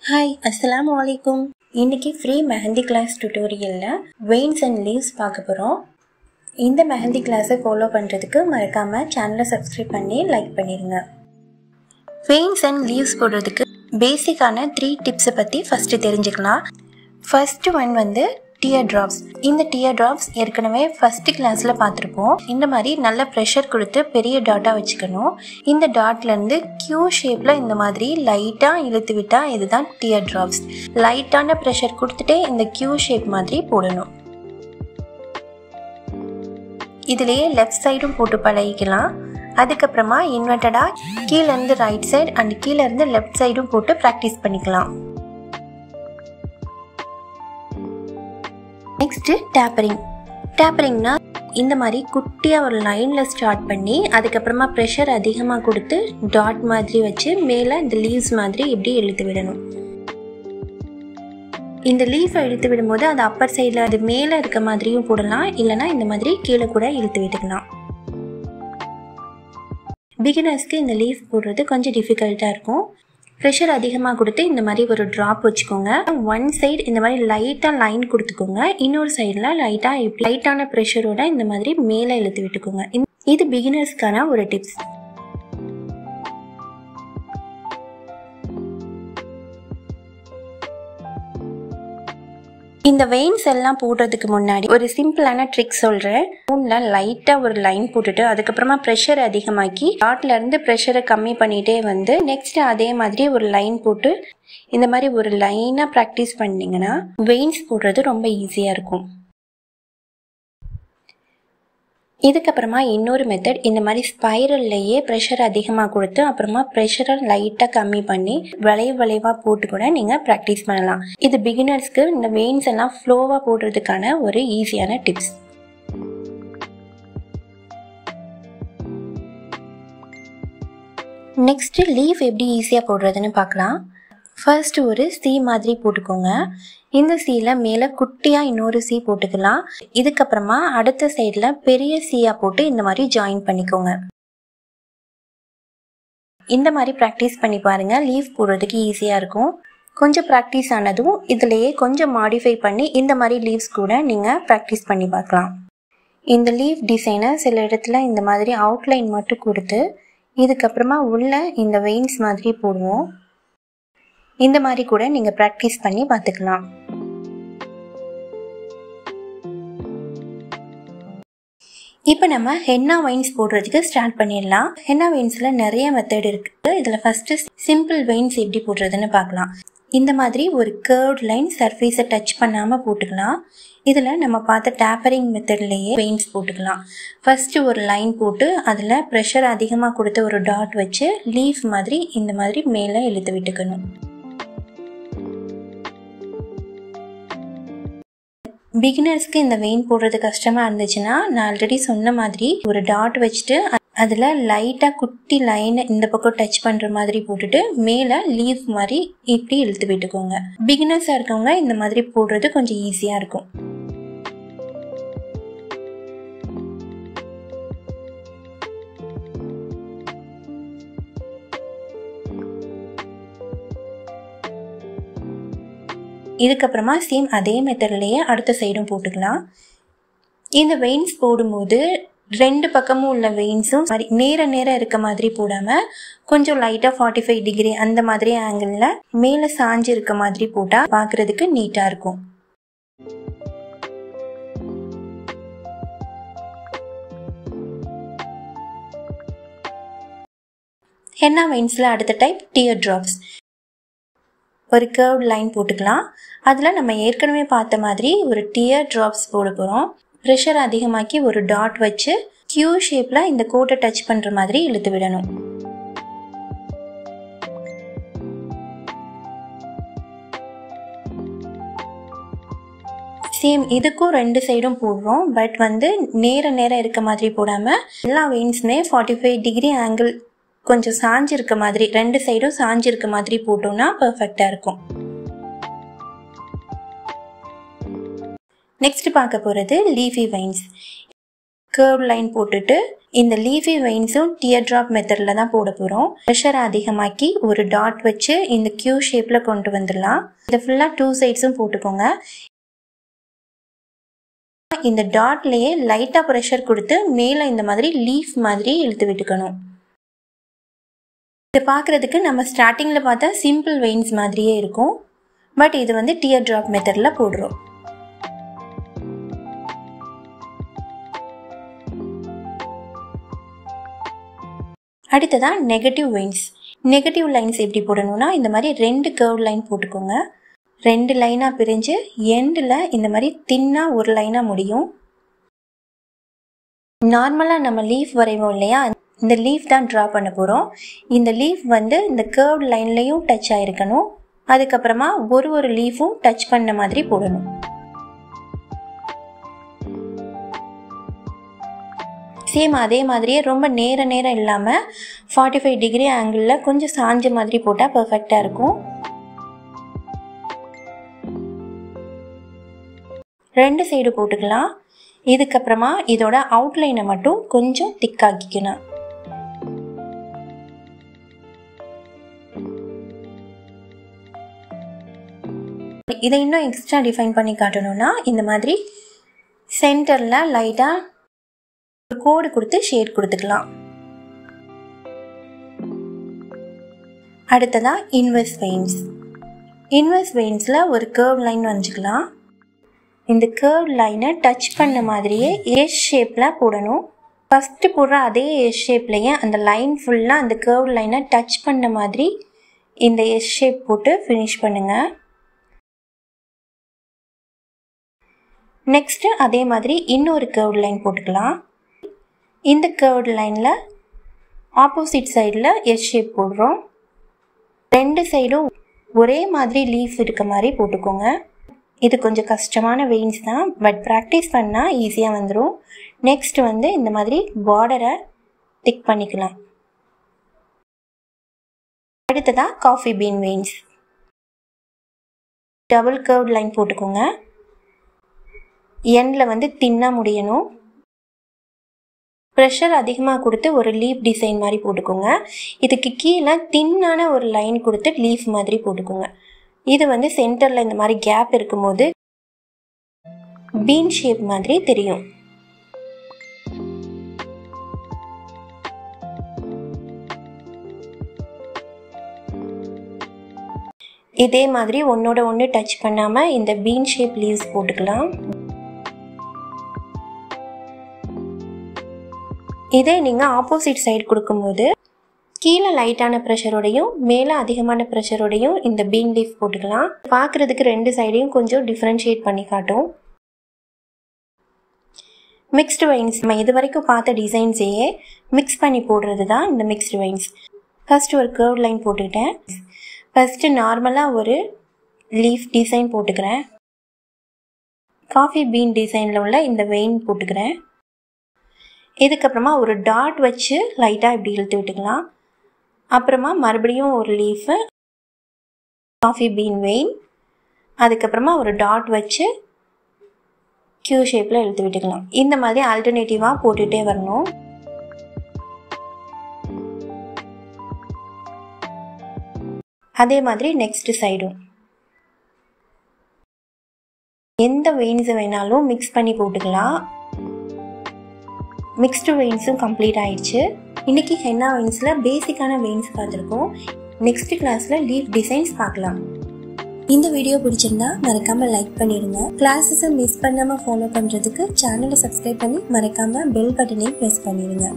Hi, Assalamu alaikum. இன்னைக்கு free mehndi class tutorialல veins and leaves பார்க்க போறோம். இந்த மெஹந்தி கிளாஸை ஃபாலோ பண்றதுக்கு மறக்காம சேனலை சப்ஸ்கிரைப் பண்ணி லைக் பண்ணிருங்க. veins and leaves போடுறதுக்கு பேசிக்கான 3 டிப்ஸ் பத்தி ஃபர்ஸ்ட் தெரிஞ்சுக்கலாம். ஃபர்ஸ்ட் ஒன் வந்து tear drops. இந்த tear drops ஏற்கனவே ஃபர்ஸ்ட் கிளாஸ்ல பார்த்திருப்போம். இந்த மாதிரி நல்ல பிரஷர் கொடுத்து பெரிய டாட்டா வச்சுக்கணும். இந்த டாட்ல இருந்து Q ஷேப்ல இந்த மாதிரி லைட்டா இழுத்து விட்டா இதுதான் tear drops. லைட்டான பிரஷர் கொடுத்துட்டே இந்த Q ஷேப் மாதிரி போடணும். இதுலயே லெஃப்ட் சைடும் போட்டு பழகிக்கலாம். அதுக்கப்புறமா இன்வெர்ட்டடா கீழ இருந்து ரைட் சைடு அண்ட் கீழ இருந்து லெஃப்ட் சைடும் போட்டு பிராக்டிஸ் பண்ணிக்கலாம். நெக்ஸ்ட் டேப்பரிங்னா இந்த மாதிரி குட்டியா ஒரு லைன்ல ஸ்டார்ட் பண்ணி அதுக்கப்புறமா ப்ரெஷர் அதிகமா கொடுத்து டாட் மாதிரி வச்சு மேல இந்த லீவ்ஸ் மாதிரி இப்படி இழுத்து விடணும். இந்த லீஃப் இழுத்து விடும்போது அது அப்பர் சைடில் அது மேலே இருக்க மாதிரியும் போடலாம், இல்லைனா இந்த மாதிரி கீழே கூட இழுத்து விட்டுக்கலாம். பிகினர்ஸ்க்கு இந்த லீஃப் போடுறது கொஞ்சம் டிஃபிகல்ட்டாக இருக்கும். ப்ரெஷர் அதிகமாக கொடுத்து இந்த மாதிரி ஒரு ட்ராப் வச்சுக்கோங்க. ஒன் சைடு இந்த மாதிரி லைட்டாக லைன் கொடுத்துக்கோங்க, இன்னொரு சைடில் லைட்டான ப்ரெஷரோட இந்த மாதிரி மேலே இழுத்து விட்டுக்கோங்க. இது பிகினர்ஸ்க்கான ஒரு டிப்ஸ். இந்த வெயின்ஸ் எல்லாம் போடுறதுக்கு முன்னாடி ஒரு சிம்பிளான ட்ரிக் சொல்றேன். ஸ்பூன்ல லைட்டா ஒரு லைன் போட்டுட்டு அதுக்கப்புறமா ப்ரெஷர் அதிகமாக்கி டாட்ல இருந்து ப்ரெஷரை கம்மி பண்ணிட்டே வந்து நெக்ஸ்ட் அதே மாதிரி ஒரு லைன் போட்டு இந்த மாதிரி ஒரு லைனா ப்ராக்டிஸ் பண்ணீங்கன்னா வெயின்ஸ் போடுறது ரொம்ப ஈஸியா இருக்கும். இதுக்கப்புறமா இன்னொரு மெத்தட், இந்த மாதிரி ஸ்பைரல்லையே ப்ரெஷர் அதிகமாக கொடுத்து அப்புறமா ப்ரெஷரை லைட்டாக கம்மி பண்ணி வளைவாக போட்டு கூட நீங்கள் ப்ராக்டிஸ் பண்ணலாம். இது பிகினர்ஸ்க்கு இந்த வெயின்ஸ் எல்லாம் ஃப்ளோவாக போடுறதுக்கான ஒரு ஈஸியான டிப்ஸ். நெக்ஸ்ட் லீஃப் எப்படி ஈஸியாக போடுறதுன்னு பார்க்கலாம். ஃபர்ஸ்ட் ஒரு சி மாதிரி போட்டுக்கோங்க. இந்த சீல மேலே குட்டியாக இன்னொரு சி போட்டுக்கலாம். இதுக்கப்புறமா அடுத்த சைடில் பெரிய சீயா போட்டு இந்த மாதிரி ஜாயின் பண்ணிக்கோங்க. இந்த மாதிரி ப்ராக்டிஸ் பண்ணி பாருங்க, லீஃப் போடுறதுக்கு ஈஸியாக இருக்கும். கொஞ்சம் ப்ராக்டிஸ் ஆனதும் இதுலேயே கொஞ்சம் மாடிஃபை பண்ணி இந்த மாதிரி லீவ்ஸ் கூட நீங்கள் ப்ராக்டிஸ் பண்ணி பார்க்கலாம். இந்த லீஃப் டிசைனை சில இடத்துல இந்த மாதிரி அவுட்லைன் மட்டும் கொடுத்து இதுக்கப்புறமா உள்ள இந்த வெயின்ஸ் மாதிரி போடுவோம். இந்த மாதிரி கூட நீங்கள் ப்ராக்டிஸ் பண்ணி பார்த்துக்கலாம். இப்போ நம்ம ஹென்னா வெயின்ஸ் போடுறதுக்கு ஸ்டார்ட் பண்ணிடலாம். ஹென்னா வெயின்ஸில் நிறைய மெத்தட் இருக்குது. இதில் ஃபஸ்ட்டு சிம்பிள் வெயின்ஸ் எப்படி போடுறதுன்னு பார்க்கலாம். இந்த மாதிரி ஒரு கர்வ்ட் லைன் சர்ஃபேஸை டச் பண்ணாமல் போட்டுக்கலாம். இதில் நம்ம பார்த்த டேப்பரிங் மெத்தட்லேயே வெயின்ஸ் போட்டுக்கலாம். ஃபஸ்ட்டு ஒரு லைன் போட்டு அதில் ப்ரெஷர் அதிகமாக கொடுத்த ஒரு டாட் வச்சு லீஃப் மாதிரி இந்த மாதிரி மேலே இழுத்து விட்டுக்கணும். பிகினர்ஸ்க்கு இந்த வெயின் போடுறது கஷ்டமாக இருந்துச்சுன்னா நான் ஆல்ரெடி சொன்ன மாதிரி ஒரு டாட் வச்சுட்டு அதில் லைட்டாக குட்டி லைனை இந்த பக்கம் டச் பண்ணுற மாதிரி போட்டுட்டு மேலே லீஃப் மாதிரி இப்படி இழுத்து விட்டுக்கோங்க. பிகினர்ஸாக இருக்கவங்க இந்த மாதிரி போடுறது கொஞ்சம் ஈஸியாக இருக்கும். இதுக்கப்புறமா சேம் அதே மெத்தட்லேயே அடுத்த சைடும் போட்டுக்கலாம். இந்த வெயின்ஸ் போடும்போது ரெண்டு பக்கமும் உள்ள வெயின்ஸும் நேர இருக்க மாதிரி போடாமல் கொஞ்சம் லைட்டாக 45 டிகிரி அந்த மாதிரி ஆங்கிளில் மேலே சாஞ்சு இருக்க மாதிரி போட்டால் பார்க்குறதுக்கு நீட்டாக இருக்கும். ஹென்னா வெயின்ஸில் அடுத்த டைப் டியர் ட்ராப்ஸ். ஒரு கர்வ் லைன் போட்டுக்கலாம். அதில் நம்ம ஏற்கனவே பார்த்த மாதிரி ஒரு டியர் ட்ராப்ஸ் போட போகிறோம். ப்ரெஷர் அதிகமாக்கி ஒரு டாட் வச்சு Q ஷேப்பில் இந்த கோட்டை டச் பண்ணுற மாதிரி இழுத்து விடணும். சேம் இதுக்கும் ரெண்டு சைடும் போடுறோம். பட் வந்து நேர இருக்க மாதிரி போடாமல் எல்லா வெயின்ஸுமே 45 டிகிரி ஆங்கிள் கொஞ்சம் சாஞ்சு இருக்க மாதிரி ரெண்டு சைடும் சாஞ்சு இருக்க மாதிரி போட்டோம்னா பெர்ஃபெக்டா இருக்கும். நெக்ஸ்ட் பார்க்க போறது லீஃபி வெயின்ஸ். கர்வ் லைன் போட்டுட்டு இந்த லீஃபி வெயின்ஸும் டியர் ட்ராப் மெத்தடில் தான் போட போகிறோம். ப்ரெஷரை அதிகமாக்கி ஒரு டாட் வச்சு இந்த கியூ ஷேப்பில் கொண்டு வந்துடலாம். இதை ஃபுல்லாக 2 சைட்ஸும் போட்டுக்கோங்க. இந்த டாட்லேயே லைட்டாக ப்ரெஷர் கொடுத்து மேலே இந்த மாதிரி லீஃப் மாதிரி இழுத்து விட்டுக்கணும். இதை பார்க்குறதுக்கு நம்ம ஸ்டார்டிங்கில் பார்த்தா சிம்பிள் வெயின்ஸ் மாதிரியே இருக்கும். பட் இது வந்து டியர் ட்ராப் மெத்தடில் போடுறோம். அடுத்ததான் நெகட்டிவ் வெயின்ஸ். நெகட்டிவ் லைன்ஸ் எப்படி போடணும்னா இந்த மாதிரி 2 கர்வ் லைன் போட்டுக்கோங்க. 2 லைனாக பிரிஞ்சு எண்டில் இந்த மாதிரி தின்னாக ஒரு லைனாக முடியும். நார்மலாக நம்ம லீஃப் வரைவோம் இல்லையா, இந்த லீஃப் தான் ட்ரா பண்ண போகிறோம். இந்த லீஃப் வந்து இந்த கர்வ் லைன்லையும் டச் ஆகிருக்கணும். அதுக்கப்புறமா ஒரு லீஃபும் டச் பண்ண மாதிரி போடணும். சேம் அதே மாதிரியே ரொம்ப நேரம் இல்லாமல் 45 டிகிரி ஆங்கிளில் கொஞ்சம் சாஞ்ச மாதிரி போட்டால் பர்ஃபெக்டாக இருக்கும். 2 சைடு போட்டுக்கலாம். இதுக்கப்புறமா இதோட அவுட்லைனை மட்டும் கொஞ்சம் திக்காக்கிக்கணும். இதை இன்னும் எக்ஸ்ட்ரா டிஃபைன் பண்ணி காட்டணும்னா இந்த மாதிரி சென்டரில் லைட்டாக கோடு கொடுத்து ஷேட் கொடுத்துக்கலாம். அடுத்ததா இன்வெர்ஸ் வெயின்ஸ். இன்வெர்ஸ் வெயின்ஸில் ஒரு கர்வ் லைன் வரைஞ்சிக்கலாம். இந்த கர்வ் லைனை டச் பண்ண மாதிரியே எஸ் ஷேப்பில் போடணும். ஃபஸ்ட்டு போடுற அதே எஸ் ஷேப்லேயே அந்த லைன் ஃபுல்லாக அந்த கர்வ் லைனை டச் பண்ண மாதிரி இந்த எஸ் ஷேப் போட்டு ஃபினிஷ் பண்ணுங்கள். நெக்ஸ்ட்டு அதே மாதிரி இன்னொரு கர்வ் லைன் போட்டுக்கலாம். இந்த கர்வ்டு லைனில் ஆப்போசிட் சைடில் எஸ் ஷேப் போடுறோம். 2 சைடும் ஒரே மாதிரி லீஃப் இருக்க மாதிரி போட்டுக்கோங்க. இது கொஞ்சம் கஷ்டமான வெயின்ஸ் தான், பட் ப்ராக்டிஸ் பண்ணால் ஈஸியாக வந்துடும். நெக்ஸ்ட் வந்து இந்த மாதிரி பார்டரை திக் பண்ணிக்கலாம். அடுத்ததாக coffee been veins. Double curved line போட்டுக்கோங்க. எண்டில் வந்து தின்னாக முடியணும். ப்ரெஷர் அதிகமாக கொடுத்து ஒரு லீஃப் டிசைன் மாதிரி போட்டுக்கோங்க. இதுக்கு கீழே தின்னான ஒரு லைன் கொடுத்து லீஃப் மாதிரி போட்டுக்கோங்க. இது வந்து சென்டரில் இந்த மாதிரி கேப் இருக்கும்போது பீன் ஷேப் மாதிரி தெரியும். இதே மாதிரி ஒன்னோட ஒன்று டச் பண்ணாமல் இந்த பீன் ஷேப் லீவ்ஸ் போட்டுக்கலாம். இதே நீங்கள் ஆப்போசிட் சைடு கொடுக்கும்போது கீழே லைட்டான ப்ரெஷரோடையும் மேலே அதிகமான ப்ரெஷரோடையும் இந்த பீன் லீஃப் போட்டுக்கலாம். பார்க்குறதுக்கு 2 சைடையும் கொஞ்சம் டிஃப்ரென்ஷியேட் பண்ணி காட்டும். மிக்ஸ்டு வெயின்ஸ் நம்ம இது வரைக்கும் பார்த்த டிசைன்ஸையே மிக்ஸ் பண்ணி போடுறது தான் இந்த மிக்ஸ்டு வெயின்ஸ். ஃபஸ்ட்டு ஒரு கர்வ் லைன் போட்டுக்கிட்டேன். ஃபஸ்ட்டு நார்மலாக ஒரு லீஃப் டிசைன் போட்டுக்கிறேன். காஃபி பீன் டிசைனில் உள்ள இந்த வெயின் போட்டுக்கிறேன். இதுக்கப்புறமா ஒரு டாட் வச்சு லைட்டாக இப்படி இழுத்து விட்டுக்கலாம். அப்புறமா மறுபடியும் ஒரு லீஃபு காஃபி பீன் வெயின், அதுக்கப்புறமா ஒரு டாட் வச்சு கியூ ஷேப்பில் இழுத்து விட்டுக்கலாம். இந்த மாதிரி ஆல்டர்னேட்டிவாக போட்டுகிட்டே வரணும். அதே மாதிரி நெக்ஸ்ட் சைடும் எந்த வெயின்ஸை வேணாலும் மிக்ஸ் பண்ணி போட்டுக்கலாம். மிக்ஸ்டு வெயின்ஸும் கம்ப்ளீட் ஆயிடுச்சு. இன்றைக்கி ஹென்னா வெயின்ஸில் பேசிக்கான வெயின்ஸ் பார்த்துருக்கோம். நெக்ஸ்ட் கிளாஸில் லீஃப் டிசைன்ஸ் பார்க்கலாம். இந்த வீடியோ பிடிச்சிருந்தா மறக்காமல் லைக் பண்ணிடுங்க. கிளாஸஸை மிஸ் பண்ணாமல் ஃபாலோ பண்ணுறதுக்கு சேனலை சப்ஸ்கிரைப் பண்ணி மறக்காமல் பெல் பட்டனையும் ப்ரெஸ் பண்ணிடுங்க.